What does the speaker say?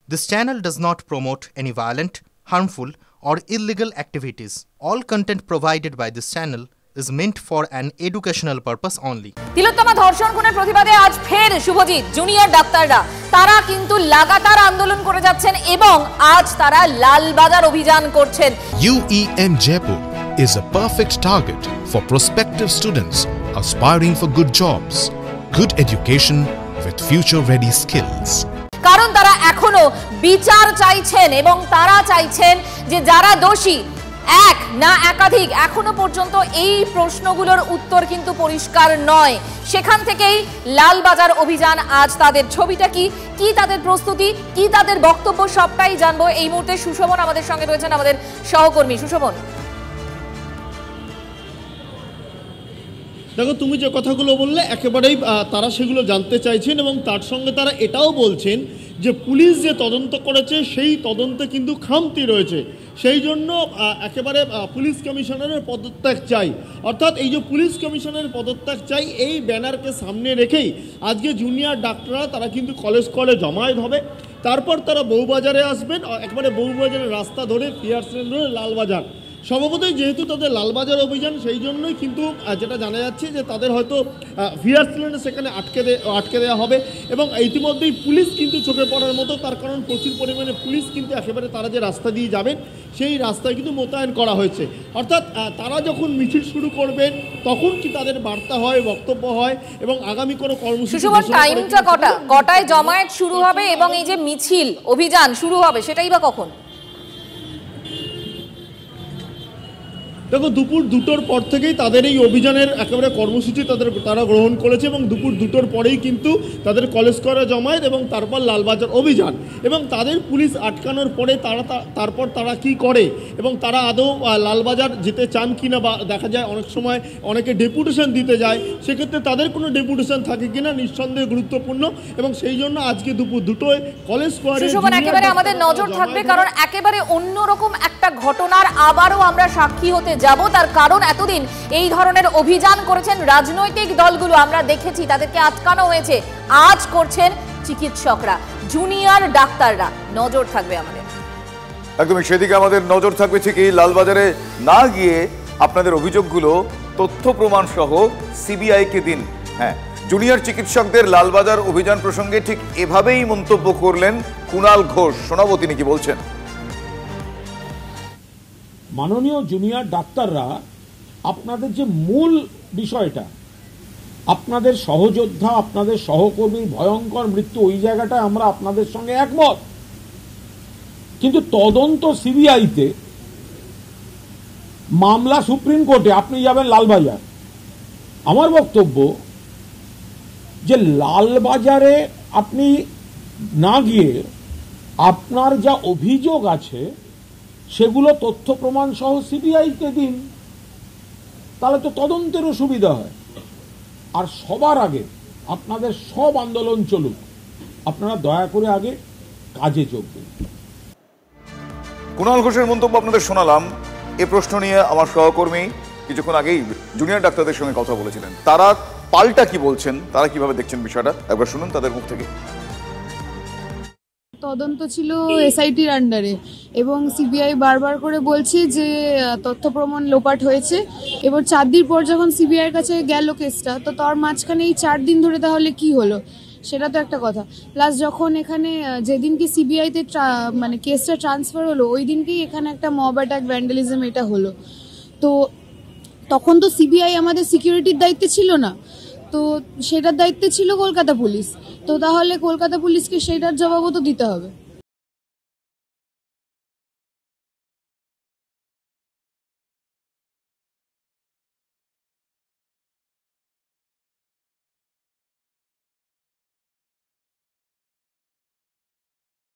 This channel does not promote any violent, harmful, or illegal activities. All content provided by this channel is meant for an educational purpose only. তিলোত্তমা ধর্ষণ খুনের প্রতিবাদে আজ ফের Subhajit junior ডাক্তাররা তারা কিন্তু লাগাতার আন্দোলন করে যাচ্ছেন এবং আজ তারা লালবাজার অভিযান করছেন। UEM Jaipur is a perfect target for prospective students aspiring for good jobs, good education with future-ready skills. কারণ তারা এখনো বিচার চাইছেন এবং তারা চাইছেন যে যারা দোষী এক না একাধিক এখনো পর্যন্ত এই প্রশ্নগুলোর উত্তর কিন্তু পরিষ্কার নয়। সেখান থেকেই লালবাজার অভিযান আজ তাদের ছবিটা কি তাদের প্রস্তুতি কি তাদের বক্তব্য সবটাই জানবো এই মুহূর্তে। সুশোভন আমাদের সঙ্গে রয়েছেন, আমাদের সহকর্মী। সুশোভন, দেখো তুমি যে কথাগুলো বললে একেবারেই তারা সেগুলো জানতে চাইছেন এবং তার সঙ্গে তারা এটাও বলছেন যে পুলিশ যে তদন্ত করেছে সেই তদন্তে কিন্তু খামতি রয়েছে, সেই জন্য একেবারে পুলিশ কমিশনারের পদত্যাগ চাই। অর্থাৎ এই যে পুলিশ কমিশনারের পদত্যাগ চাই এই ব্যানারকে সামনে রেখেই আজকে জুনিয়র ডাক্তাররা তারা কিন্তু কলেজ জমায়েত হবে। তারপর তারা বউবাজারে আসবেন, একবারে বউবাজারের রাস্তা ধরে ফিয়ার্সল্যান্ড ধরে লালবাজার। স্বভাবতই যেহেতু তাদের লালবাজার অভিযান সেই জন্যই কিন্তু যেটা জানা যাচ্ছে যে তাদের হয়তো ফিয়ার্সল্যান্ডে সেখানে আটকে দেওয়া হবে এবং ইতিমধ্যেই পুলিশ কিন্তু চোখে পড়ার মতো, তার কারণ প্রচুর পরিমাণে পুলিশ কিন্তু একেবারে তারা যে রাস্তা দিয়ে যাবেন সেই রাস্তায় কিন্তু মোতায়েন করা হয়েছে। অর্থাৎ তারা যখন মিছিল শুরু করবেন তখন কি তাদের বার্তা হয়, বক্তব্য হয় এবং আগামী কোনো কর্মসূচি টাইমটা কটায় জমায়েত শুরু হবে এবং এই যে মিছিল অভিযান শুরু হবে সেটাই বা কখন? দেখো দুপুর 2টোর পর থেকেই তাদের এই অভিযানের একেবারে কর্মসূচি তারা গ্রহণ করেছে এবং দুপুর 2টোর পরেই কিন্তু তাদের কলেজ জমায়েত এবং তারপর লালবাজার অভিযান এবং তাদের পুলিশ আটকানোর পরে তারপর তারা কি করে এবং তারা আদৌ লালবাজার যেতে চান কিনা বা দেখা যায় অনেক সময় অনেকে ডেপুটেশন দিতে যায়, সেক্ষেত্রে তাদের কোনো ডেপুটেশন থাকে কিনা নিঃসন্দেহে গুরুত্বপূর্ণ এবং সেই জন্য আজকে দুপুর 2টোয় কলেজ স্কোয়ারে একেবারে আমাদের নজর থাকবে, কারণ একেবারে অন্যরকম একটা ঘটনার আবারও আমরা সাক্ষী হতে যাব। তার কারণ এতদিন এই ধরনের অভিযান করেছেন রাজনৈতিক দলগুলো, আমরা দেখেছি তাদেরকে আটকানো হয়েছে, আজ করছেন চিকিৎসকরা, জুনিয়র ডাক্তাররা। নজর থাকবে আমাদের, একদমই সেদিকে আমাদের নজর থাকবে। ঠিকই লালবাজারে না গিয়ে আপনাদের অভিযোগগুলো তথ্য প্রমাণ সহ সিবিআইকে দিন। হ্যাঁ, জুনিয়র চিকিৎসকদের লালবাজার অভিযান প্রসঙ্গে ঠিক এভাবেই মন্তব্য করলেন কুণাল ঘোষ। শোনাবো তিনি কি বলছেন। মাননীয় জুনিয়র ডাক্তাররা, আপনাদের যে মূল বিষয়টা, আপনাদের সহযোদ্ধা, আপনাদের সহকর্মী ভয়ঙ্কর মৃত্যু, ওই জায়গাটা আমরা আপনাদের সঙ্গে একমত, কিন্তু তদন্ত সিবিআইতে, মামলা সুপ্রিম কোর্টে, আপনি যাবেন লালবাজার। আমার বক্তব্য যে লালবাজারে আপনি না গিয়ে আপনার যা অভিযোগ আছে সেগুলো তথ্য প্রমাণ সহ সিবিআইকে দিন, তাহলে তো তদন্তেরও সুবিধা হয়। আর সবার আগে আপনাদের সব আন্দোলন চলুক, আপনারা দয়া করে আগে কাজে যোগ দিন। কুণাল ঘোষের মন্তব্য আপনাদের শোনালাম। এ প্রশ্ন নিয়ে আমার সহকর্মী কিছুক্ষণ আগেই জুনিয়র ডাক্তারদের সঙ্গে কথা বলেছিলেন, তারা পাল্টা কি বলছেন, তারা কিভাবে দেখছেন বিষয়টা একবার শুনুন তাদের মুখ থেকে। তদন্ত ছিল এসআইটির আন্ডারে এবং সিবিআই বারবার করে বলছে যে তথ্য প্রমাণ লোপাট হয়েছে। এবার 4 দিন পর যখন সিবিআইয়ের কাছে গেল কেসটা, তো তার মাঝখানে এই 4 দিন ধরে তাহলে কি হলো সেটা তো একটা কথা। প্লাস যখন এখানে যেদিনকে সিবিআইতে মানে কেসটা ট্রান্সফার হলো ওই দিনকেই এখানে একটা মব অ্যাটাক, ভ্যান্ডালিজম এটা হলো। তো তখন তো সিবিআই আমাদের সিকিউরিটির দায়িত্বে ছিল না, তো সেটার দায়িত্বে ছিল কলকাতা পুলিশ। তো তাহলে কলকাতা পুলিশকে সেটার জবাবও তো দিতে হবে।